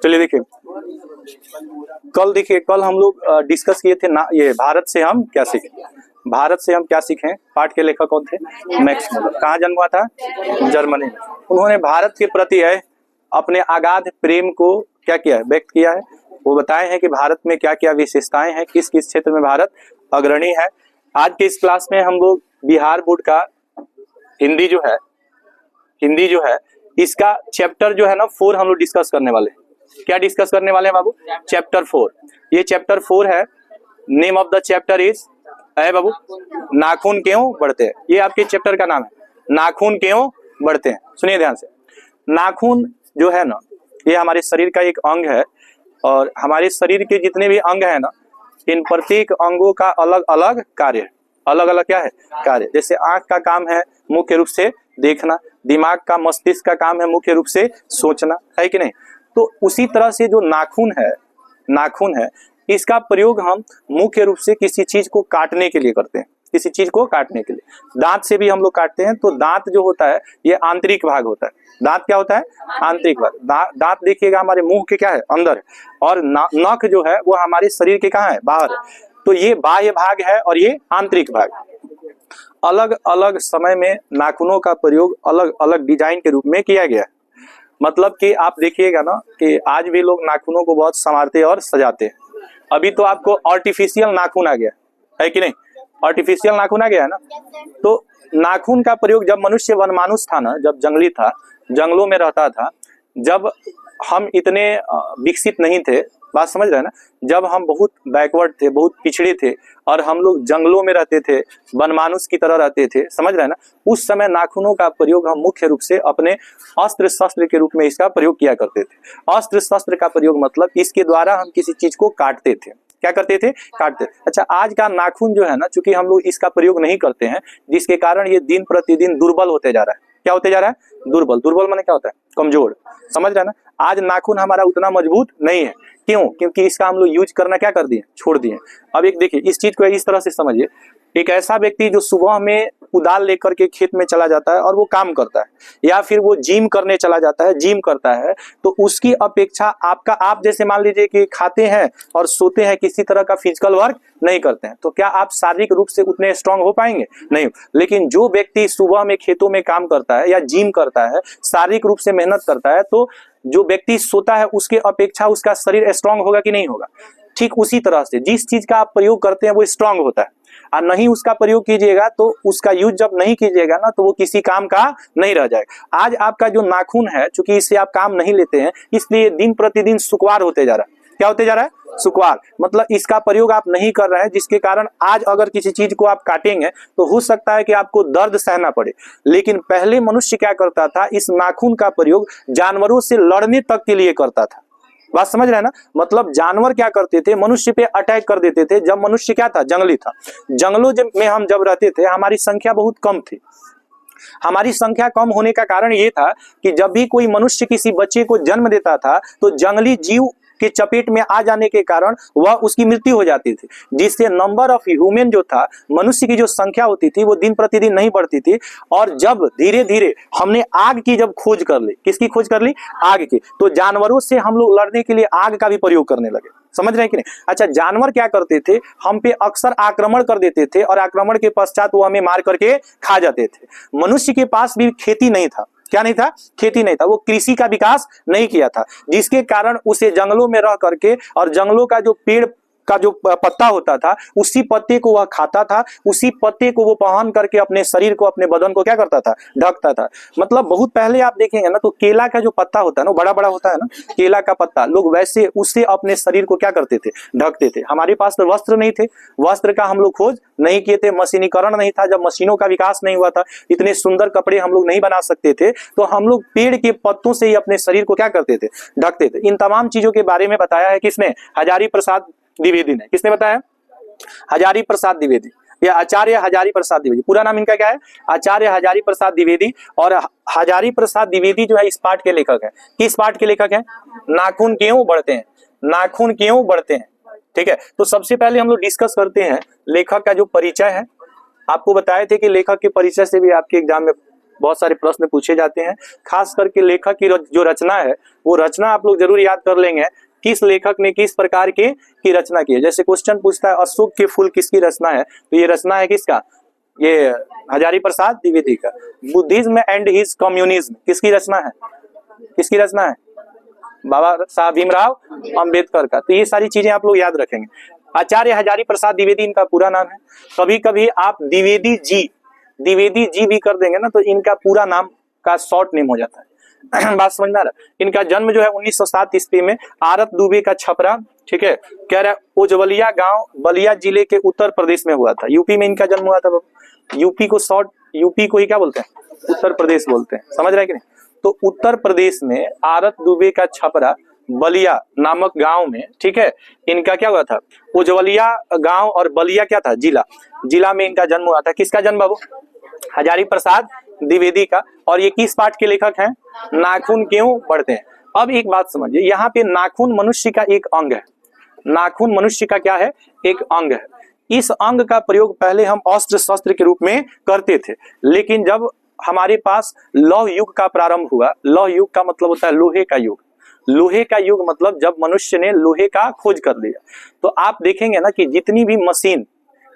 चलिए देखिए, कल हम लोग डिस्कस किए थे ना, ये भारत से हम क्या सीखें। भारत से हम क्या सीखें पाठ के लेखक कौन थे? Max Muller. कहाँ जन्म हुआ था? जर्मनी में। उन्होंने भारत के प्रति है अपने अगाध प्रेम को क्या किया है? व्यक्त किया है। वो बताए हैं कि भारत में क्या क्या विशेषताएं हैं, किस किस क्षेत्र में भारत अग्रणी है। आज के इस क्लास में हम लोग बिहार बोर्ड का हिंदी जो है इसका चैप्टर जो है ना 4 हम लोग डिस्कस करने वाले हैं। क्या डिस्कस करने वाले हैं बाबू? चैप्टर 4। ये चैप्टर 4 है। Name of the chapter is है बाबू नाखून क्यों बढ़ते हैं। ये आपके चैप्टर का नाम है, नाखून क्यों बढ़ते हैं। सुनिए ध्यान से। नाखून जो है ना ये हमारे शरीर का एक अंग है, और हमारे शरीर के जितने भी अंग है ना इन प्रत्येक अंगों का अलग अलग कार्य है। अलग अलग क्या है? कार्य। जैसे आंख का काम है मुख्य रूप से देखना, दिमाग का मस्तिष्क का काम है मुख्य रूप से सोचना, है कि नहीं। तो उसी तरह से जो नाखून है इसका प्रयोग हम मुख्य रूप से किसी चीज को काटने के लिए करते हैं। किसी चीज को काटने के लिए दांत से भी हम लोग काटते हैं। तो दांत जो होता है ये आंतरिक भाग होता है। दांत क्या होता है? आंतरिक भाग। दांत देखिएगा हमारे मुंह के क्या है? अंदर है। और नख जो है वो हमारे शरीर के कहाँ है? बाहर है। तो ये बाह्य भाग है और ये आंतरिक भाग। अलग अलग समय में नाखूनों का प्रयोग अलग अलग डिजाइन के रूप में किया गया है। मतलब कि आप देखिएगा ना कि आज भी लोग नाखूनों को बहुत संवारते और सजाते हैं। अभी तो आपको आर्टिफिशियल नाखून आ गया है कि नहीं? आर्टिफिशियल नाखून आ गया है ना। तो नाखून का प्रयोग जब मनुष्य वनमानुष था ना, जब जंगली था, जंगलों में रहता था, जब हम इतने विकसित नहीं थे, बात समझ रहे हैं ना, जब हम बहुत बैकवर्ड थे, बहुत पिछड़े थे और हम लोग जंगलों में रहते थे, वनमानुष की तरह रहते थे, समझ रहे हैं ना, उस समय नाखूनों का प्रयोग हम मुख्य रूप से अपने अस्त्र शस्त्र के रूप में इसका प्रयोग किया करते थे। अस्त्र शस्त्र का प्रयोग मतलब इसके द्वारा हम किसी चीज को काटते थे। क्या करते थे? काटते। अच्छा, आज का नाखून जो है ना, चूंकि हम लोग इसका प्रयोग नहीं करते हैं, जिसके कारण ये दिन प्रतिदिन दुर्बल होते जा रहा है। क्या होते जा रहा है? दुर्बल माने क्या होता है? कमजोर। समझ रहे हैं ना। आज नाखून हमारा उतना मजबूत नहीं है। क्यों? क्योंकि इसका हम लोग यूज करना क्या कर दिए? छोड़ दिए। अब एक देखिए, इस चीज को इस तरह से समझिए। एक ऐसा व्यक्ति जो सुबह में कुदाल लेकर के खेत में चला जाता है और वो काम करता है, या फिर वो जिम करने चला जाता है, जिम करता है, तो उसकी अपेक्षा आप जैसे मान लीजिए कि खाते हैं और सोते हैं, किसी तरह का फिजिकल वर्क नहीं करते हैं, तो क्या आप शारीरिक रूप से उतने स्ट्रांग हो पाएंगे? नहीं। लेकिन जो व्यक्ति सुबह में खेतों में काम करता है या जिम करता है, शारीरिक रूप से मेहनत करता है, तो जो व्यक्ति सोता है उसके अपेक्षा उसका शरीर स्ट्रांग होगा कि नहीं होगा? ठीक उसी तरह से जिस चीज का आप प्रयोग करते हैं वो स्ट्रांग होता है, और नहीं उसका प्रयोग कीजिएगा तो उसका यूज जब नहीं कीजिएगा ना तो वो किसी काम का नहीं रह जाएगा। आज आपका जो नाखून है, चूंकि इससे आप काम नहीं लेते हैं, इसलिए दिन प्रतिदिन सुकवार होते जा रहा है। क्या होते जा रहा है? सुकवार। मतलब इसका प्रयोग आप नहीं कर रहे हैं, जिसके कारण आज अगर किसी चीज को आप काटेंगे तो हो सकता है कि आपको दर्द सहना पड़े। लेकिन पहले मनुष्य क्या करता था? इस नाखून का प्रयोग जानवरों से लड़ने तक के लिए करता था। बात समझ रहे हैं ना। मतलब जानवर क्या करते थे? मनुष्य पे अटैक कर देते थे। जब मनुष्य क्या था? जंगली था। जंगलों में हम जब रहते थे, हमारी संख्या बहुत कम थी। हमारी संख्या कम होने का कारण ये था कि जब भी कोई मनुष्य किसी बच्चे को जन्म देता था तो जंगली जीव के चपेट में आ जाने के कारण वह उसकी मृत्यु हो जाती थी, जिससे नंबर ऑफ ह्यूमन जो था, मनुष्य की जो संख्या होती थी वो दिन प्रतिदिन नहीं बढ़ती थी। और जब धीरे धीरे हमने आग की जब खोज कर ली, किसकी खोज कर ली? आग की, तो जानवरों से हम लोग लड़ने के लिए आग का भी प्रयोग करने लगे। समझ रहे हैं कि नहीं? अच्छा, जानवर क्या करते थे? हम पे अक्सर आक्रमण कर देते थे और आक्रमण के पश्चात वो हमें मार करके खा जाते थे। मनुष्य के पास भी खेती नहीं था। क्या नहीं था? खेती नहीं था। वो कृषि का विकास नहीं किया था, जिसके कारण उसे जंगलों में रह करके और जंगलों का जो पेड़ का जो पत्ता होता था उसी पत्ते को वह खाता था, उसी पत्ते को वो पहन करके अपने शरीर को, अपने बदन को क्या करता था? ढकता था। मतलब बहुत पहले आप देखेंगे ना तो केला का जो पत्ता होता है ना, बड़ा बड़ा होता है ना केला का पत्ता, लोग वैसे उससे अपने शरीर को क्या करते थे? ढकते थे। हमारे पास तो वस्त्र नहीं थे, वस्त्र का हम लोग खोज नहीं किए थे, मशीनीकरण नहीं था, जब मशीनों का विकास नहीं हुआ था, इतने सुंदर कपड़े हम लोग नहीं बना सकते थे, तो हम लोग पेड़ के पत्तों से ही अपने शरीर को क्या करते थे? ढकते थे। इन तमाम चीजों के बारे में बताया है किसने? हजारी प्रसाद द्विवेदी ने। किसने बताया? हजारी प्रसाद द्विवेदी, या आचार्य हजारी प्रसाद द्विवेदी। पूरा नाम इनका क्या है? आचार्य हजारी प्रसाद द्विवेदी। और हजारी प्रसाद द्विवेदी जो है इस पाठ के लेखक है। किस पाठ के लेखक है? नाखून क्यों बढ़ते हैं। नाखून क्यों बढ़ते हैं। ठीक है, तो सबसे पहले हम लोग डिस्कस करते हैं लेखक का जो परिचय है। आपको बताए थे कि लेखक के परिचय से भी आपके एग्जाम में बहुत सारे प्रश्न पूछे जाते हैं। खास करके लेखक की जो रचना है वो रचना आप लोग जरूर याद कर लेंगे, किस लेखक ने किस प्रकार की रचना की है। जैसे क्वेश्चन पूछता है अशोक के फूल किसकी रचना है, तो ये रचना है किसका, ये हजारी प्रसाद द्विवेदी का। बुद्धिज्म एंड हिज कम्युनिज्म किसकी रचना है, किसकी रचना है, बाबा साहब भीमराव अंबेडकर का। तो ये सारी चीजें आप लोग याद रखेंगे। आचार्य हजारी प्रसाद द्विवेदी इनका पूरा नाम है। कभी कभी आप द्विवेदी जी भी कर देंगे ना तो इनका पूरा नाम का शॉर्ट नेम हो जाता है। बात समझ में आ रहा है। इनका जन्म जो है 1907 ईस्वी में आरत दुबे का छपरा, ठीक है, कह रहा है उज्जवलिया गांव बलिया जिले के उत्तर प्रदेश में हुआ था। यूपी में इनका जन्म हुआ था। यूपी को शॉर्ट, यूपी को ही क्या बोलते हैं, उत्तर प्रदेश बोलते हैं, समझ रहे हैं कि नहीं। तो उत्तर प्रदेश में आरत दुबे का छपरा बलिया नामक गांव में, ठीक है, इनका क्या हुआ था, उज्जवलिया गांव और बलिया क्या था, जिला में इनका जन्म हुआ था। किसका जन्म बाबू, हजारी प्रसाद द्विवेदी का। और ये किस पाठ के लेखक हैं, नाखून क्यों बढ़ते हैं। अब एक बात समझिए, यहाँ पे नाखून मनुष्य का एक अंग है। नाखून मनुष्य का क्या है, एक अंग है। इस अंग का प्रयोग पहले हम अस्त्र शस्त्र के रूप में करते थे, लेकिन जब हमारे पास लौह युग का प्रारंभ हुआ, लौह युग का मतलब होता है लोहे का युग, लोहे का युग मतलब जब मनुष्य ने लोहे का खोज कर लिया, तो आप देखेंगे ना कि जितनी भी मशीन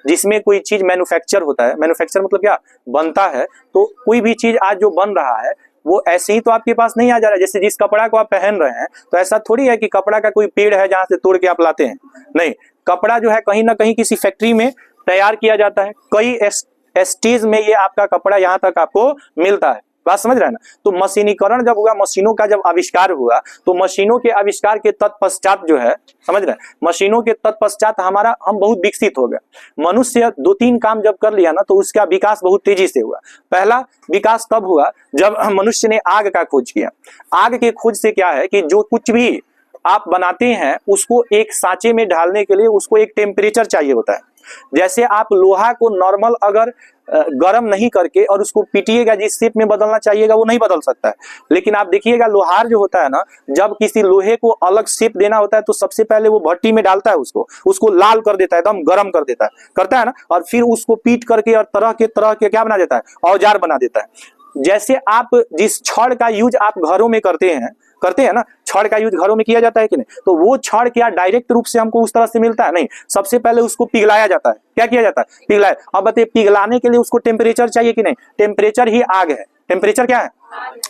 जिसमें कोई चीज मैन्युफैक्चर होता है, मैन्युफैक्चर मतलब क्या, बनता है, तो कोई भी चीज आज जो बन रहा है वो ऐसे ही तो आपके पास नहीं आ जा रहा है। जैसे जिस कपड़ा को आप पहन रहे हैं तो ऐसा थोड़ी है कि कपड़ा का कोई पेड़ है जहां से तोड़ के आप लाते हैं, नहीं, कपड़ा जो है कहीं ना कहीं किसी फैक्ट्री में तैयार किया जाता है, कई स्टेज में ये आपका कपड़ा यहाँ तक आपको मिलता है। बात समझ रहे हैं ना। तो मशीनीकरण जब हुआ, मशीनों का जब आविष्कार हुआ, तो मशीनों के आविष्कार के तत्पश्चात जो है, समझ रहे हैं, मशीनों के तत्पश्चात हम बहुत विकसित हो गए। मनुष्य 2-3 काम जब कर लिया ना तो उसका विकास बहुत तेजी से हुआ। पहला विकास तब हुआ जब मनुष्य ने आग का खोज किया। आग के खोज से क्या है कि जो कुछ भी आप बनाते हैं उसको एक सांचे में ढालने के लिए उसको एक टेम्परेचर चाहिए होता है। जैसे आप लोहा को नॉर्मल अगर गर्म नहीं करके और उसको पीटिएगा, जिस शेप में बदलना चाहिएगा वो नहीं बदल सकता है। लेकिन आप देखिएगा लोहार जो होता है ना, जब किसी लोहे को अलग शेप देना होता है तो सबसे पहले वो भट्टी में डालता है, उसको लाल कर देता है, एकदम गर्म कर देता है, करता है ना, और फिर उसको पीट करके और तरह के क्या बना देता है, औजार बना देता है। जैसे आप जिस छड़ का यूज आप घरों में करते हैं ना, छड़ का यूज घरों में किया जाता है कि नहीं, तो वो छड़ क्या डायरेक्ट रूप से हमको उस तरह से मिलता है, नहीं, सबसे पहले उसको पिघलाया जाता है। क्या किया जाता है, पिघलाया। अब बताइए पिघलाने के लिए उसको टेम्परेचर चाहिए कि नहीं, टेम्परेचर ही आग है। टेम्परेचर क्या है,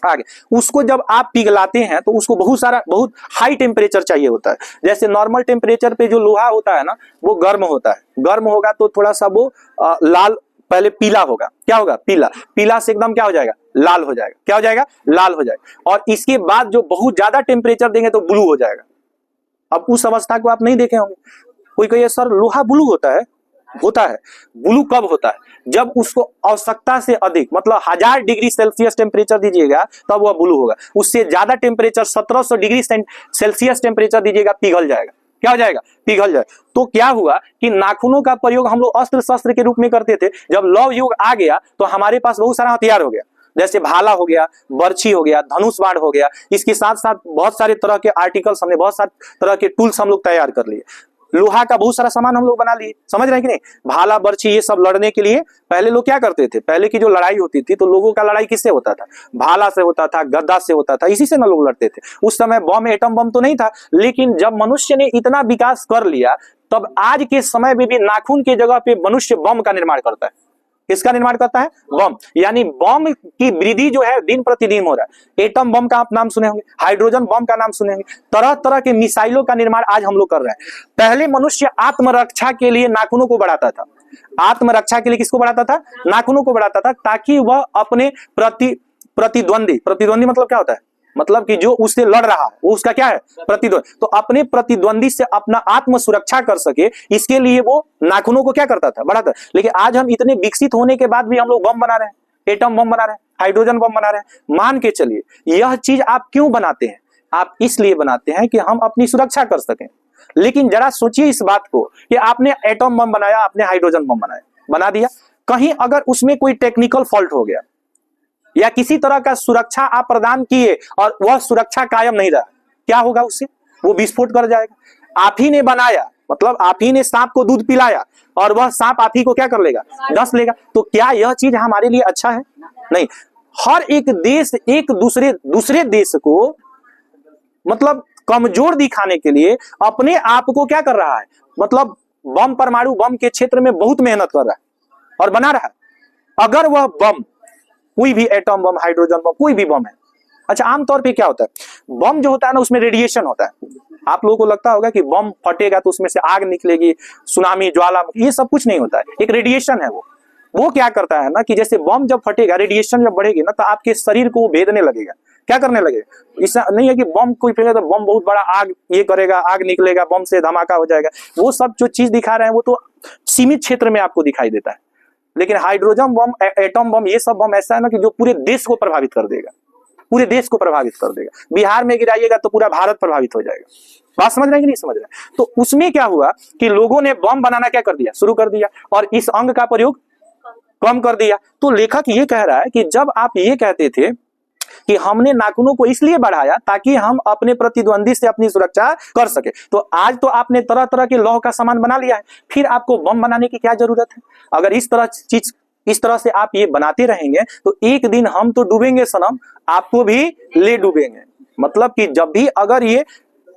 आग। उसको जब आप पिघलाते हैं तो उसको बहुत हाई टेम्परेचर चाहिए होता है। जैसे नॉर्मल टेम्परेचर पे जो लोहा होता है ना वो गर्म होता है, गर्म होगा तो थोड़ा सा वो लाल, पहले पीला होगा, क्या होगा, पीला से एकदम क्या हो जाएगा, लाल हो जाएगा। क्या हो जाएगा, लाल हो जाएगा। और इसके बाद जो बहुत ज्यादा टेम्परेचर देंगे तो ब्लू हो जाएगा। अब उस अवस्था को आप नहीं देखे होंगे। कोई कहे सर लोहा ब्लू होता है ब्लू कब होता है, जब उसको आवश्यकता से अधिक मतलब 1000 डिग्री सेल्सियस टेम्परेचर दीजिएगा तब वह ब्लू होगा। उससे ज्यादा टेम्परेचर 1700 डिग्री सेल्सियस टेम्परेचर दीजिएगा, पिघल जाएगा। क्या हो जाएगा, पिघल जाए। तो क्या हुआ कि नाखूनों का प्रयोग हम लोग अस्त्र शस्त्र के रूप में करते थे। जब लौह युग आ गया तो हमारे पास बहुत सारा हथियार हो गया, जैसे भाला हो गया, बर्छी हो गया, धनुष बाण हो गया। इसके साथ साथ बहुत सारे तरह के आर्टिकल्स हमने, बहुत सारे तरह के टूल्स हम लोग तैयार कर लिए। लोहा का बहुत सारा सामान हम लोग बना लिए, समझ रहे हैं कि नहीं। भाला बर्छी ये सब लड़ने के लिए पहले लोग क्या करते थे, पहले की जो लड़ाई होती थी तो लोगों का लड़ाई किससे होता था, भाला से होता था, गद्दा से होता था, इसी से ना लोग लड़ते थे। उस समय बम, एटम बम तो नहीं था, लेकिन जब मनुष्य ने इतना विकास कर लिया तब आज के समय में भी नाखून की जगह पे मनुष्य बम का निर्माण करता है। किसका निर्माण करता है, बम। यानी बम की वृद्धि जो है दिन प्रतिदिन हो रहा है। एटम बम का आप नाम सुने होंगे, हाइड्रोजन बम का नाम सुने होंगे, तरह तरह के मिसाइलों का निर्माण आज हम लोग कर रहे हैं। पहले मनुष्य आत्मरक्षा के लिए नाखूनों को बढ़ाता था। आत्मरक्षा के लिए किसको बढ़ाता था, नाखूनों को बढ़ाता था, ताकि वह अपने प्रतिद्वंदी मतलब क्या होता है, मतलब कि जो उससे लड़ रहा है वो उसका क्या है, प्रतिद्वंदी, तो अपने प्रतिद्वंदी से अपना आत्म सुरक्षा कर सके, इसके लिए वो नाखूनों को क्या करता था, बढ़ाता। लेकिन आज हम इतने विकसित होने के बाद भी हम लोग बम बना रहे हैं, एटम बम बना रहे हैं, हाइड्रोजन बम बना रहे हैं। मान के चलिए यह चीज आप क्यों बनाते हैं, आप इसलिए बनाते हैं कि हम अपनी सुरक्षा कर सकें। लेकिन जरा सोचिए इस बात को कि आपने एटम बम बनाया, आपने हाइड्रोजन बम बना दिया, कहीं अगर उसमें कोई टेक्निकल फॉल्ट हो गया या किसी तरह का सुरक्षा आप प्रदान किए और वह सुरक्षा कायम नहीं रहा, क्या होगा उससे, वो विस्फोट कर जाएगा। आप ही ने बनाया, मतलब आप ही ने सांप को दूध पिलाया और वह सांप आप ही को क्या कर लेगा, डस लेगा। तो क्या यह चीज हमारे लिए अच्छा है, नहीं। हर एक देश एक दूसरे देश को मतलब कमजोर दिखाने के लिए अपने आप को क्या कर रहा है, मतलब बम, परमाणु बम के क्षेत्र में बहुत मेहनत कर रहा है और बना रहा है। अगर वह बम, कोई भी एटम बम, हाइड्रोजन बम, कोई भी बम है, अच्छा आमतौर पे क्या होता है, बम जो होता है ना उसमें रेडिएशन होता है। आप लोगों को लगता होगा कि बम फटेगा तो उसमें से आग निकलेगी, सुनामी, ज्वालामुखी, ये सब कुछ नहीं होता है, एक रेडिएशन है। वो क्या करता है ना कि जैसे बम जब फटेगा, रेडिएशन जब बढ़ेगी ना, तो आपके शरीर को वो भेदने लगेगा। क्या करने लगेगा, ऐसा नहीं है कि बम कोई फेंकेगा तो बम बहुत बड़ा आग ये करेगा, आग निकलेगा, बम से धमाका हो जाएगा। वो सब जो चीज दिखा रहे हैं वो तो सीमित क्षेत्र में आपको दिखाई देता है। लेकिन हाइड्रोजन बम, एटम बम, ये सब बम ऐसा है ना कि जो पूरे देश को प्रभावित कर देगा, पूरे देश को प्रभावित कर देगा। बिहार में गिराइएगा तो पूरा भारत प्रभावित हो जाएगा। बात समझ रहे हैं कि नहीं समझ रहे? तो उसमें क्या हुआ कि लोगों ने बम बनाना क्या कर दिया, शुरू कर दिया, और इस अंग का प्रयोग कम कर दिया। तो लेखक ये कह रहा है कि जब आप ये कहते थे कि हमने नाखूनों को इसलिए बढ़ाया ताकि हम अपने प्रतिद्वंदी से अपनी सुरक्षा कर सके, तो आज तो आपने तरह तरह के लौह का सामान बना लिया है, फिर आपको बम बनाने की क्या जरूरत है? अगर इस तरह से आप ये बनाते रहेंगे तो एक दिन हम तो डूबेंगे सनम, आपको भी ले डूबेंगे। मतलब कि जब भी अगर ये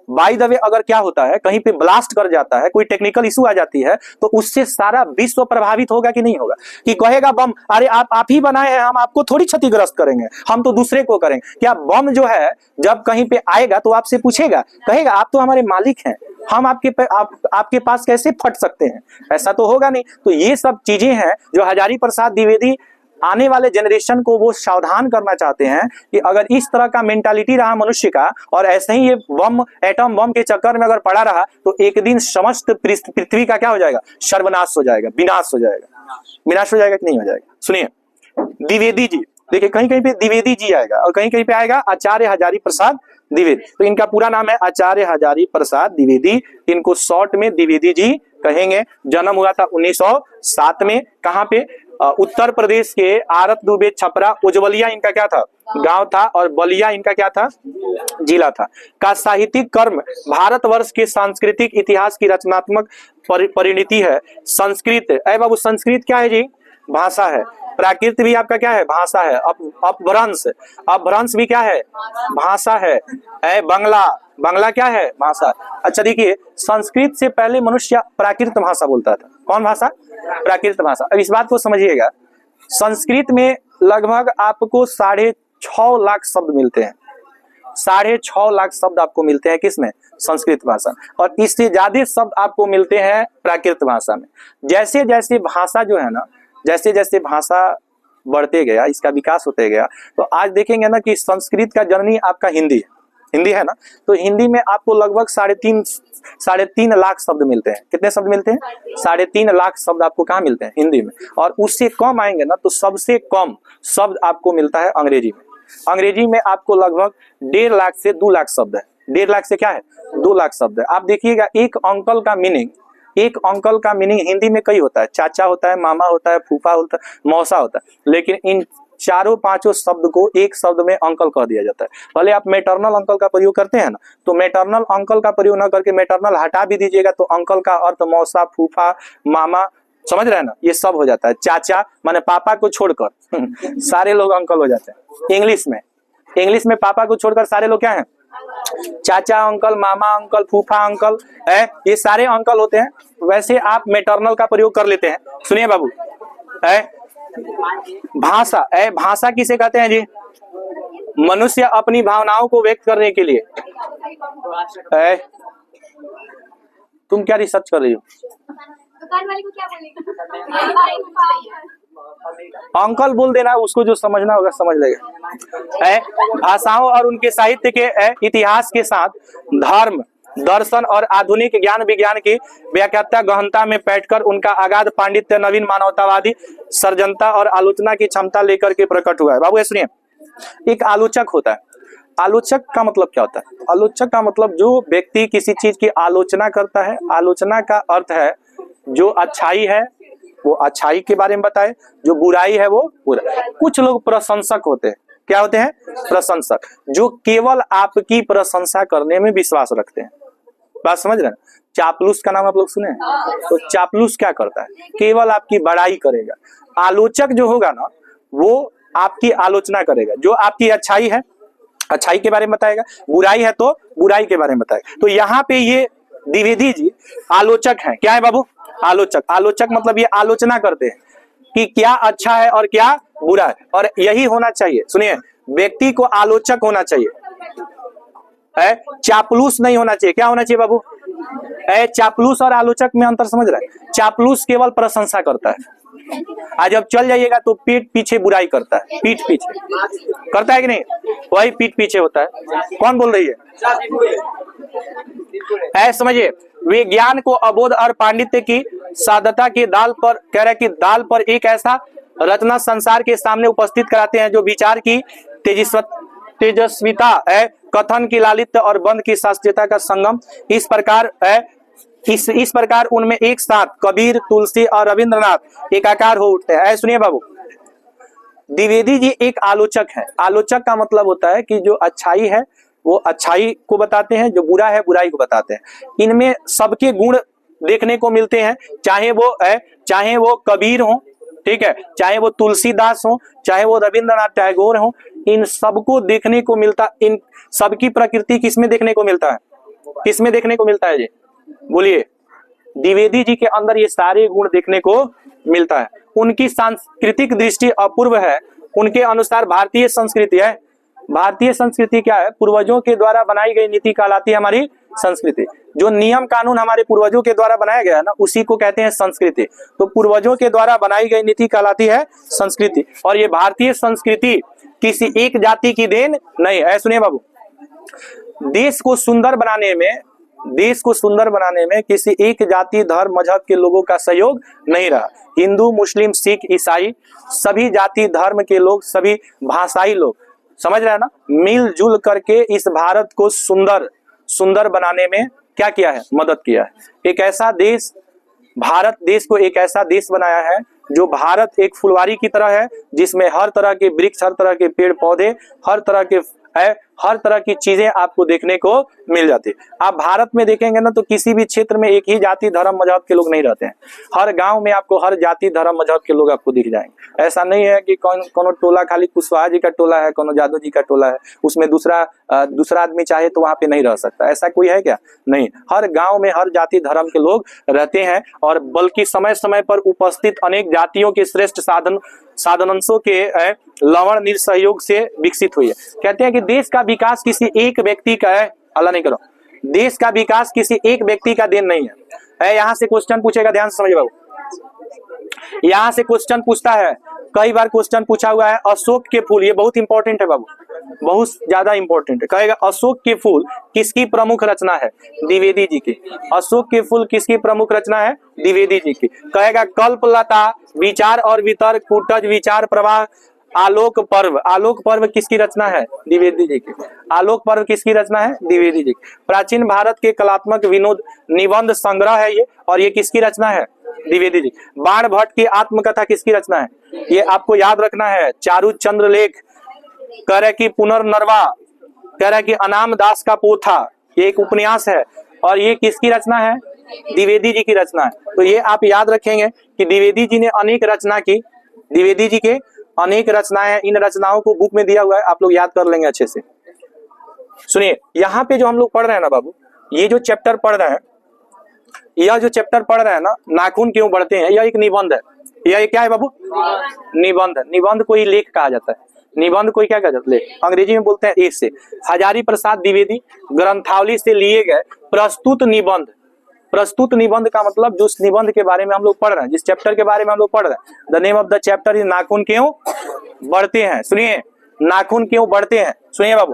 बाय द वे अगर क्या होता है, कहीं पे ब्लास्ट कर जाता है, कोई टेक्निकल इशू आ जाती है, तो उससे सारा विश्व प्रभावित होगा कि नहीं होगा? कि कहेगा बम, अरे आप ही बनाए हैं, हम आपको थोड़ी क्षतिग्रस्त करेंगे, हम तो दूसरे को करेंगे। क्या बम जो है जब कहीं पे आएगा तो आपसे पूछेगा, कहेगा आप तो हमारे मालिक हैं, हम आपके पास कैसे फट सकते हैं? ऐसा तो होगा नहीं। तो ये सब चीजें हैं जो हजारी प्रसाद द्विवेदी आने वाले जनरेशन को वो सावधान करना चाहते हैं कि अगर इस तरह का मेंटालिटी रहा मनुष्य का, और ऐसे ही ये बम, एटम बम के चक्कर में अगर पड़ा रहा, तो एक दिन समस्त पृथ्वी का क्या हो जाएगा, सर्वनाश हो जाएगा, विनाश हो जाएगा। विनाश हो जाएगा कि नहीं हो जाएगा? सुनिए, द्विवेदी जी, देखिए कहीं कहीं पे द्विवेदी जी आएगा और कहीं कहीं पे आएगा आचार्य हजारी प्रसाद द्विवेदी। तो इनका पूरा नाम है आचार्य हजारी प्रसाद द्विवेदी, इनको शॉर्ट में द्विवेदी जी कहेंगे। जन्म हुआ था 1907 में। कहां पे? उत्तर प्रदेश के आरत दुबे छपरा उज्जवलिया इनका क्या था, गांव था, और बलिया इनका क्या था, जिला था। का साहित्यिक कर्म भारतवर्ष के सांस्कृतिक इतिहास की रचनात्मक परिणति है। संस्कृत, अरे बाबू संस्कृत क्या है जी? भाषा है। प्राकृत भी आपका क्या है? भाषा है। अपभ्रंश, अपभ्रंश भी क्या है? भाषा है। बंगला, बंगला क्या है? भाषा। अच्छा देखिए, संस्कृत से पहले मनुष्य प्राकृत भाषा बोलता था। कौन भाषा? प्राकृत भाषा। अब इस बात को समझिएगा, संस्कृत में लगभग आपको 6.5 लाख शब्द मिलते हैं। 6.5 लाख शब्द आपको मिलते हैं किसमें? संस्कृत भाषा। और इससे ज्यादा शब्द आपको मिलते हैं प्राकृत भाषा में। जैसे जैसे भाषा जो है ना, जैसे जैसे भाषा बढ़ते गया, इसका विकास होते गया, तो आज देखेंगे ना कि संस्कृत का जननी आपका हिंदी है। हिंदी है ना, तो हिंदी में आपको लगभग 3.5 लाख शब्द मिलते हैं। कितने शब्द मिलते हैं? 3.5 लाख शब्द आपको कहाँ मिलते हैं? हिंदी में। और उससे कम आएंगे ना तो सबसे कम शब्द आपको मिलता है अंग्रेजी में। अंग्रेजी में आपको लगभग 1.5 लाख से 2 लाख शब्द है। 1.5 लाख से क्या है? 2 लाख शब्द है। आप देखिएगा, एक अंकल का मीनिंग हिंदी में कई होता है। चाचा होता है, मामा होता है, फूफा होता है, मौसा होता है। लेकिन इन 4-5 शब्द को एक शब्द में अंकल कह दिया जाता है। भले आप मैटरनल अंकल का प्रयोग करते हैं ना, तो मैटरनल अंकल का प्रयोग ना करके मैटरनल हटा भी दीजिएगा तो अंकल का अर्थ मौसा, फूफा, मामा, समझ रहे हैं ना, ये सब हो जाता है। चाचा माने पापा को छोड़कर सारे लोग अंकल हो जाते हैं। इंग्लिश में पापा को छोड़कर सारे लोग क्या हैं? चाचा अंकल, मामा अंकल, फूफा अंकल है, ये सारे अंकल होते हैं। वैसे आप मैटरनल का प्रयोग कर लेते हैं। सुनिए बाबू, भाषा, भाषा किसे कहते हैं जी? मनुष्य अपनी भावनाओं को व्यक्त करने के लिए। तुम क्या रिसर्च कर रही हो? दुकान वाले को क्या बोलेगा? अंकल बोल देना, उसको जो समझना होगा समझ लेगा। भाषाओं और उनके साहित्य के इतिहास के साथ धर्म, दर्शन और आधुनिक ज्ञान विज्ञान की व्याख्याता गहनता में बैठकर उनका अगाध पांडित्य नवीन मानवतावादी सर्जनता और आलोचना की क्षमता लेकर के प्रकट हुआ है। बाबू सुनिए, एक आलोचक होता है। आलोचक का मतलब क्या होता है? आलोचक का मतलब जो व्यक्ति किसी चीज की आलोचना करता है। आलोचना का अर्थ है जो अच्छाई है वो अच्छाई के बारे में बताए, जो बुराई है वो बुरा। कुछ लोग प्रशंसक होते हैं। क्या होते हैं? प्रशंसक, जो केवल आपकी प्रशंसा करने में विश्वास रखते हैं। बात समझ रहे हैं? चापलूस का नाम आप लोग सुने? तो चापलूस क्या करता है? केवल आपकी बड़ाई करेगा। आलोचक जो होगा ना, वो आपकी आलोचना करेगा। जो आपकी अच्छाई है, अच्छाई के बारे में बताएगा, बुराई है तो बुराई के बारे में बताएगा। तो यहाँ पे ये द्विवेदी जी आलोचक हैं। क्या है बाबू? आलोचक। आलोचक मतलब ये आलोचना करते हैं कि क्या अच्छा है और क्या बुरा है, और यही होना चाहिए। सुनिए, व्यक्ति को आलोचक होना चाहिए, है चापलूस नहीं होना चाहिए। क्या होना चाहिए बाबू? चापलूस और आलोचक में अंतर समझ रहा है? चापलूस केवल प्रशंसा करता है, आज जब चल जाइएगा तो पीठ पीछे बुराई करता है, पीठ पीछे करता है कि नहीं? वही पीठ पीछे होता है। कौन बोल रही है? समझिए, विज्ञान को अबोध और पांडित्य की साधता की दाल पर, कह रहे कि दाल पर एक ऐसा रचना संसार के सामने उपस्थित कराते हैं जो विचार की तेजस्विता है, कथन की लालित्य और बंध की शास्त्रीयता का संगम। इस प्रकार उनमें एक साथ कबीर, तुलसी और रविंद्रनाथ एकाकार हो उठते हैं। सुनिए बाबू, द्विवेदी जी एक आलोचक है। आलोचक का मतलब होता है कि जो अच्छाई है वो अच्छाई को बताते हैं, जो बुरा है बुराई को बताते हैं। इनमें सबके गुण देखने को मिलते हैं, चाहे वो कबीर हो, ठीक है, चाहे वो तुलसीदास हो, चाहे वो रविंद्रनाथ टैगोर हो, इन सबको देखने को मिलता। इन सबकी प्रकृति किसमें देखने को मिलता है? किसमें देखने को मिलता है जी? बोलिए। द्विवेदी जी के अंदर ये सारे गुण देखने को मिलता है। उनकी सांस्कृतिक दृष्टि अपूर्व है। उनके अनुसार भारतीय संस्कृति है। भारतीय संस्कृति क्या है? पूर्वजों के द्वारा बनाई गई नीति कहलाती है हमारी संस्कृति। जो नियम कानून हमारे पूर्वजों के द्वारा बनाया गया है ना, उसी को कहते हैं संस्कृति। तो पूर्वजों के द्वारा बनाई गई नीति कहलाती है संस्कृति। और ये भारतीय संस्कृति किसी एक जाति की देन नहीं है। सुनिए बाबू, देश को सुंदर बनाने में किसी एक जाति, धर्म, मजहब के लोगों का सहयोग नहीं रहा। हिंदू, मुस्लिम, सिख, ईसाई, सभी जाति धर्म के लोग, सभी भाषाई लोग, समझ रहे हैं ना, मिलजुल करके इस भारत को सुंदर बनाने में क्या किया है? मदद किया है। एक ऐसा देश, भारत देश को एक ऐसा देश बनाया है जो भारत एक फुलवारी की तरह है, जिसमें हर तरह के वृक्ष, हर तरह के पेड़ पौधे, हर तरह की चीजें आपको देखने को मिल जाती है। आप भारत में देखेंगे ना तो किसी भी क्षेत्र में एक ही जाति, धर्म, मजहब के लोग नहीं रहते हैं। हर गांव में आपको हर जाति, धर्म, मजहब के लोग आपको दिख जाएंगे। ऐसा नहीं है कि कोनो टोला खाली कुशवाहा जी का टोला है, कोनो जादव जी का टोला है, उसमें दूसरा आदमी चाहे तो वहां पे नहीं रह सकता। ऐसा कोई है क्या? नहीं। हर गांव में हर जाति धर्म के लोग रहते हैं, और बल्कि समय समय पर उपस्थित अनेक जातियों के श्रेष्ठ साधनांशों के लवण निसहयोग से विकसित हुई है। कहते हैं कि देश का विकास किसी एक व्यक्ति का है, अल्लाह नहीं करो, देश का विकास किसी एक व्यक्ति का देन नहीं है। यहाँ से क्वेश्चन पूछेगा, ध्यान से समझिए बाबू। यहाँ से क्वेश्चन पूछता है, कई बार क्वेश्चन पूछा हुआ है, अशोक के फूल, ये बहुत इंपॉर्टेंट है बाबू, बहुत ज्यादा इंपॉर्टेंट है। कहेगा अशोक के फूल किसकी प्रमुख रचना है? द्विवेदी जी की। अशोक के फूल किसकी प्रमुख रचना है? द्विवेदी जी की। कहेगा कल्पलता, विचार और वितर्क, कुटज, विचार प्रवाह, आलोक पर्व किसकी रचना है? द्विवेदी जी की। आलोक पर्व किसकी रचना है? द्विवेदी जी की। प्राचीन भारत के कलात्मक विनोद निबंध संग्रह है ये, और ये किसकी रचना है? द्विवेदी जी। बाण भट्ट की आत्मकथा किसकी रचना है? ये आपको याद रखना है। चारु चंद्र लेख, कह रहे कि पुनर्नरवा, कह रहे कि अनाम दास का पोथा, ये एक उपन्यास है, और ये किसकी रचना है? द्विवेदी जी की रचना है। तो ये आप याद रखेंगे कि द्विवेदी जी ने अनेक रचना की, द्विवेदी जी के अनेक रचनाएं, इन रचनाओं को बुक में दिया हुआ है, आप लोग याद कर लेंगे अच्छे से। सुनिए, यहाँ पे जो हम लोग पढ़ रहे हैं ना बाबू, ये जो चैप्टर पढ़ रहे हैं, यह जो चैप्टर पढ़ रहे हैं ना, नाखून क्यों बढ़ते हैं, यह एक निबंध है। यह क्या है बाबू? निबंध। निबंध को ही लेख कहा जाता है। निबंध को क्या कहा जाता है? लेख। अंग्रेजी में बोलते हैं एसे। हजारी प्रसाद द्विवेदी ग्रंथावली से लिए गए प्रस्तुत निबंध। प्रस्तुत निबंध का मतलब जो निबंध के बारे में हम लोग पढ़ रहे हैं, जिस चैप्टर के बारे में हम लोग पढ़ रहे हैं, the name of the chapter is नाखून क्यों बढ़ते हैं। सुनिए, नाखून क्यों बढ़ते हैं, सुनिए बाबू।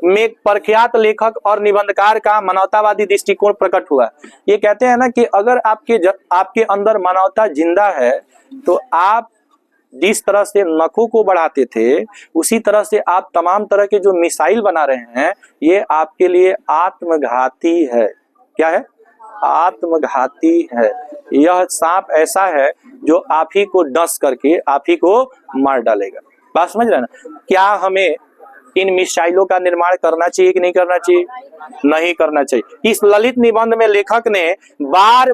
में प्रख्यात लेखक और निबंधकार का मानवतावादी दृष्टिकोण प्रकट हुआ। ये कहते हैं ना कि अगर आपके अंदर मानवता जिंदा है तो आप जिस तरह से नखों को बढ़ाते थे, उसी तरह से आप तमाम तरह के जो मिसाइल बना रहे हैं, ये आपके लिए आत्मघाती है। क्या है? आत्मघाती है। यह सांप ऐसा है जो आप ही को डस करके आप ही को मार डालेगा। बात समझ रहे हैं ना? क्या हमें इन मिसाइलों का निर्माण करना चाहिए कि नहीं करना चाहिए? नहीं करना चाहिए। इस ललित निबंध में लेखक ने बार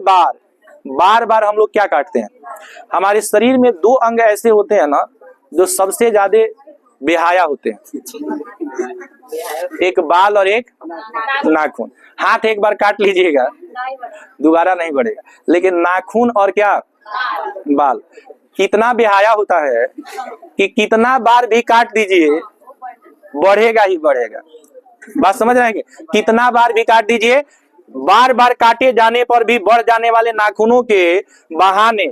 बार हम लोग क्या काटते हैं, हमारे शरीर में दो अंग ऐसे होते हैं ना जो सबसे ज्यादा बेहाया होते हैं? एक बाल और एक नाखून। हाथ एक बार काट लीजिएगा दोबारा नहीं बढ़ेगा, लेकिन नाखून और क्या, बाल, कितना बेहाया होता है कि कितना बार भी काट दीजिए बढ़ेगा ही बढ़ेगा। बात समझ रहे हैं? कितना बार भी काट दीजिए, बार बार काटे जाने पर भी बढ़ जाने वाले नाखूनों के बहाने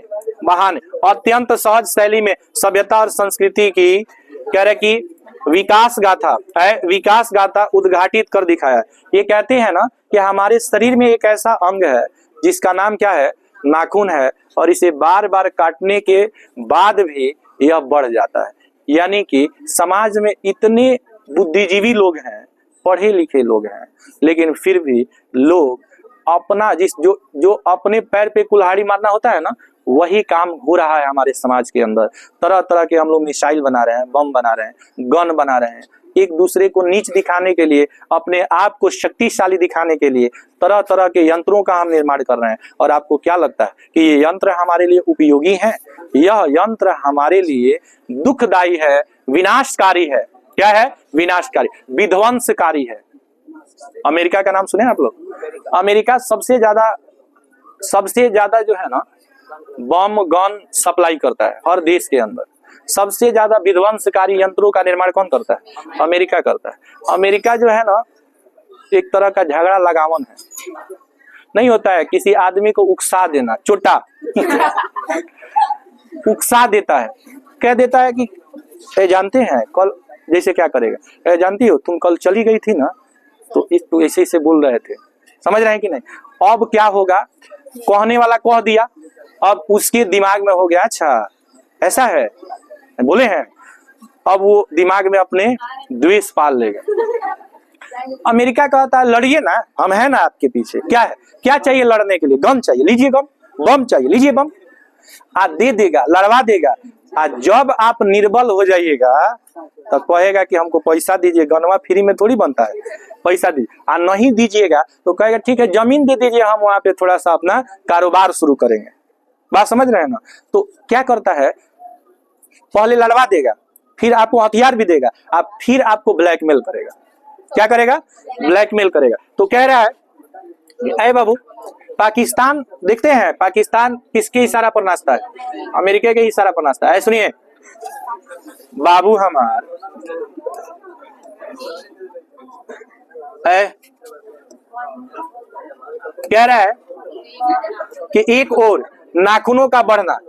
अत्यंत सहज शैली में सभ्यता और संस्कृति की कह रहे कि विकास गाथा उद्घाटित कर दिखाया। ये कहते हैं ना कि हमारे शरीर में एक ऐसा अंग है जिसका नाम क्या है, नाखून है, और इसे बार बार काटने के बाद भी यह बढ़ जाता है। यानी कि समाज में इतने बुद्धिजीवी लोग हैं, पढ़े लिखे लोग हैं, लेकिन फिर भी लोग अपना जो अपने पैर पे कुल्हाड़ी मारना होता है ना, वही काम हो रहा है हमारे समाज के अंदर। तरह तरह के हम लोग मिसाइल बना रहे हैं, बम बना रहे हैं, गन बना रहे हैं, एक दूसरे को नीच दिखाने के लिए, अपने आप को शक्तिशाली दिखाने के लिए तरह तरह के यंत्रों का हम निर्माण कर रहे हैं। और आपको क्या लगता है कि ये यंत्र हमारे लिए उपयोगी है? यह यंत्र हमारे लिए दुखदायी है, विनाशकारी है। क्या है? विनाशकारी, विध्वंसकारी है। अमेरिका का नाम सुने आप लोग? अमेरिका सबसे ज्यादा जो है ना बम गन सप्लाई करता है हर देश के अंदर। सबसे ज्यादा विध्वंसकारी यंत्रों का निर्माण कौन करता है? अमेरिका करता है। अमेरिका जो है ना एक तरह का झगड़ा लगावन है, नहीं होता है किसी आदमी को उकसा देना, चोटा उकसा देता है, कह देता है कि जानते हैं कल जैसे क्या करेगा, जानती हो तुम कल चली गई थी ना तो ऐसे बोल रहे थे, समझ रहे हैं कि नहीं? अब क्या होगा, कहने वाला कह दिया, अब उसके दिमाग में हो गया अच्छा ऐसा है, बोले हैं, अब वो दिमाग में अपने द्वेष पाल लेगा। अमेरिका कहता है लड़िए ना, हम हैं ना आपके पीछे, क्या है, क्या चाहिए लड़ने के लिए? गन चाहिए, लीजिए गन, बम चाहिए, लीजिए बम, दे देगा, लड़वा देगा। जब आप निर्बल हो जाइएगा तो कहेगा कि हमको पैसा दीजिए, गनवा फ्री में थोड़ी बनता है, पैसा दीजिए। नहीं दीजिएगा तो कहेगा ठीक है जमीन दे दीजिए, हम वहां पे थोड़ा सा अपना कारोबार शुरू करेंगे। बात समझ रहे हैं ना? तो क्या करता है, पहले लड़वा देगा, फिर आपको हथियार भी देगा, फिर आपको ब्लैकमेल करेगा। क्या करेगा? ब्लैकमेल करेगा। तो कह रहा है अरे बाबू, पाकिस्तान देखते हैं, पाकिस्तान किसके इशारा पर नाचता है? अमेरिका के इशारा पर नाचता है। सुनिए, बाबू हमार कह रहा है कि एक और नाखूनों का बढ़ना,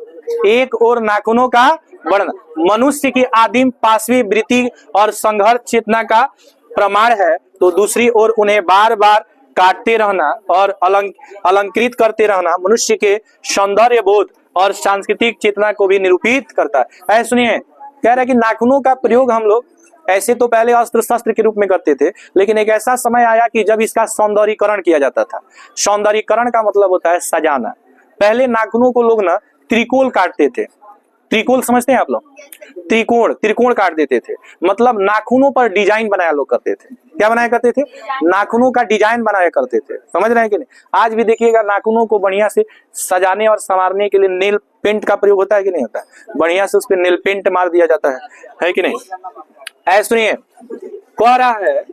मनुष्य की आदिम पाशवी वृत्ति और संघर्ष चेतना का प्रमाण है, तो दूसरी ओर उन्हें बार बार काटते रहना और अलंकृत करते रहना मनुष्य के सौंदर्य बोध और सांस्कृतिक चेतना को भी निरूपित करता है। सुनिए, कह रहा है कि नाखूनों का प्रयोग हम लोग ऐसे तो पहले अस्त्र शस्त्र के रूप में करते थे, लेकिन एक ऐसा समय आया कि जब इसका सौंदर्यीकरण किया जाता था। सौंदर्यीकरण का मतलब होता है सजाना। पहले नाखूनों को लोग ना त्रिकोण काटते थे, त्रिकोण समझते हैं आप लोग? त्रिकोण काट देते थे, मतलब नाखूनों पर डिजाइन बनाया लोग करते थे। क्या बनाया करते थे? नाखूनों का डिजाइन बनाया करते थे। समझ रहे हैं कि नहीं? आज भी देखिएगा नाखूनों को बढ़िया से सजाने और संवारने के लिए नेल पेंट का प्रयोग होता है कि नहीं होता है? बढ़िया से उस पर नेल पेंट मार दिया जाता है कि नहीं? ऐसे सुनिए, कह रहा है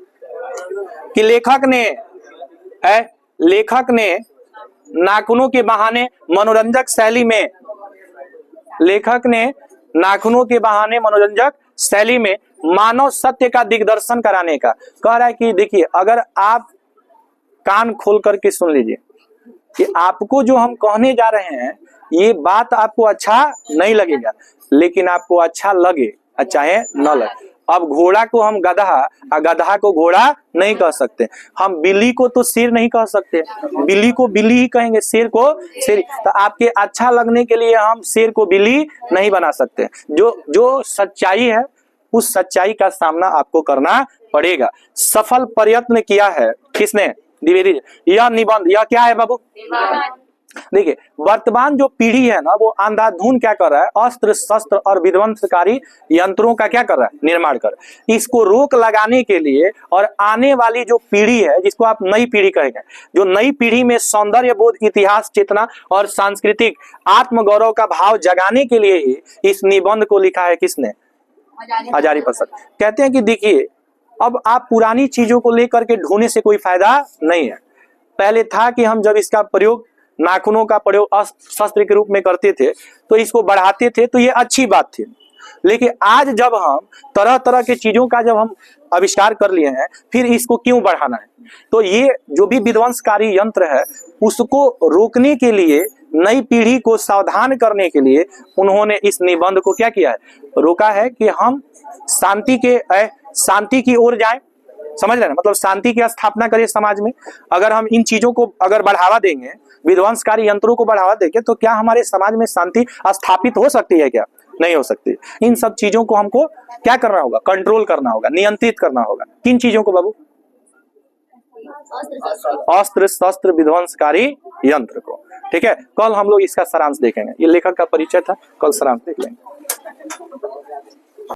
कि लेखक ने नाखूनों के बहाने मनोरंजक शैली में मानव सत्य का दिग्दर्शन कराने का कह रहा है कि देखिए, अगर आप कान खोल करके सुन लीजिए कि आपको जो हम कहने जा रहे हैं ये बात आपको अच्छा नहीं लगेगा, लेकिन आपको अच्छा लगे चाहे न लगे। अब घोड़ा को हम गधा को घोड़ा नहीं कह सकते, हम बिल्ली को तो शेर नहीं कह सकते, बिल्ली को बिल्ली ही कहेंगे, शेर को शेर। तो आपके अच्छा लगने के लिए हम शेर को बिल्ली नहीं बना सकते। जो सच्चाई है उस सच्चाई का सामना आपको करना पड़ेगा। सफल प्रयत्न किया है किसने? द्विवेदी। यह निबंध, यह क्या है बाबू? देखिए, वर्तमान जो पीढ़ी है ना वो अंधाधुन क्या कर रहा है? अस्त्र शस्त्र और विध्वंसकारी यंत्रों का क्या कर रहा है? निर्माण कर। इसको रोक लगाने के लिए और आने वाली जो पीढ़ी है, जिसको आप नई पीढ़ी कहेंगे, जो नई पीढ़ी में सौंदर्य बोध, इतिहास चेतना और सांस्कृतिक आत्मगौरव का भाव जगाने के लिए ही इस निबंध को लिखा है किसने? हजारी प्रसाद कहते हैं कि देखिए अब आप पुरानी चीजों को लेकर के ढोने से कोई फायदा नहीं है। पहले था कि हम जब इसका प्रयोग नाखूनों का प्रयोग शस्त्र के रूप में करते थे तो इसको बढ़ाते थे, तो ये अच्छी बात थी। लेकिन आज जब हम तरह तरह के चीजों का जब हम आविष्कार कर लिए हैं, फिर इसको क्यों बढ़ाना है? तो ये जो भी विध्वंसकारी यंत्र है उसको रोकने के लिए, नई पीढ़ी को सावधान करने के लिए उन्होंने इस निबंध को क्या किया है, रोका है कि हम शांति की ओर जाएं। समझ रहे हैं, मतलब शांति की स्थापना करें समाज में। अगर हम इन चीजों को अगर बढ़ावा देंगे, विध्वंसकारी यंत्रों को बढ़ावा देंगे, तो क्या हमारे समाज में शांति स्थापित हो सकती है? क्या नहीं हो सकती। इन सब चीजों को हमको क्या करना होगा, कंट्रोल करना होगा, नियंत्रित करना होगा। किन चीजों को बाबू? अस्त्र शस्त्र विध्वंसकारी यंत्र को। ठीक है, कल हम लोग इसका सारांश देखेंगे। ये लेखक का परिचय था, कल सारांश देख लेंगे।